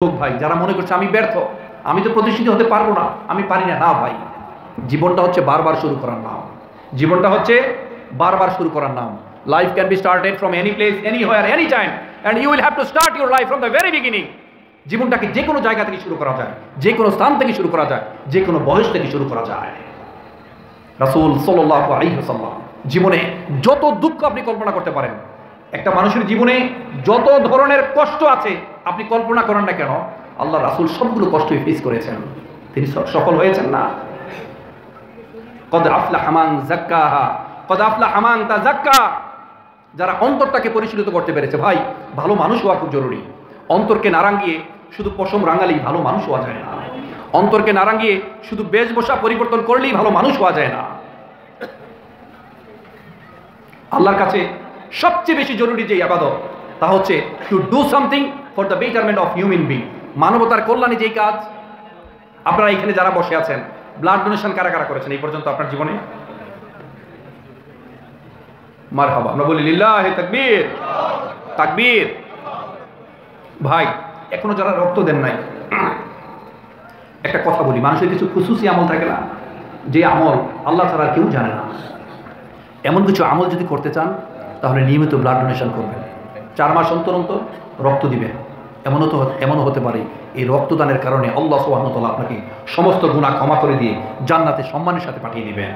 ভাই যারা মনে করছে আমি ব্যর্থ, আমি তো প্রতিষ্ঠিত হতে পারবো না, আমি পারি না, না ভাই, জীবনটা হচ্ছে বারবার শুরু করার নাম। জীবনটা হচ্ছে বারবার শুরু করার নাম। Life can be started from any place, anywhere, any time, and you will have to start your life from the very beginning. জীবনটাকে যে কোনো জায়গা থেকে শুরু করা যায়, যে কোনো স্থান থেকে শুরু করা যায়, যে কোনো বয়স থেকে শুরু করা যায়। রাসূল সাল্লাল্লাহু আলাইহি ওয়াসাল্লাম জীবনে যত দুঃখ আপনি কল্পনা করতে পারেন, একটা মানুষের জীবনে যত ধরনের কষ্ট আছে আপনি কল্পনা করেন না কেন, আল্লাহ রাসূল সবগুলো কষ্টই ফেস করেছেন, তিনি সফল হয়েছেন না। কদ আফলাহা মান যাক্কাহা, কদ আফলাহা মান তাযাক্কা। যারা অন্তরটাকে পরিশীলিত করতে পেরেছে। ভাই, ভালো মানুষ হওয়া খুব জরুরি। অন্তরকে না রাঙিয়ে শুধু পশম রাঙালেই ভালো মানুষ হওয়া যায় না। অন্তরকে না রাঙিয়ে শুধু বেশভূষা পরিবর্তন করলেই ভালো মানুষ হওয়া যায় না। আল্লাহর কাছে সবচেয়ে বেশি জরুরি যে ইবাদত, তা হচ্ছে to do something for the betterment of human being. মানবতার কল্যাণে যেই কাজ। আপনারা এখানে যারা বসে আছেন, ব্লাড ডোনেশন কারা কারা করেছেন এই পর্যন্ত আপনার জীবনে? মারহাবা, আমরা বলি লিল্লাহি তাকবীর, তাকবীর। ভাই, এখনো যারা রক্ত দেন নাই, একটা কথা বলি, মানুষের কিছু খুশুসি আমল থাকে না, যে আমল আল্লাহ ছাড়া কেউ জানে না। এমন কিছু আমল যদি করতে চান তাহলে নিয়মিত ব্লাড ডোনেশন করবেন, 4 মাস অন্তর অন্তর রক্ত দিবেন। এমনও হতে পারে এই রক্তদানের কারণে আল্লাহ সুবহানাহু ওয়া তাআলা আপনাকে সমস্ত গুনাহ ক্ষমা করে দিয়ে জান্নাতে সম্মানের সাথে পাঠিয়ে দিবেন।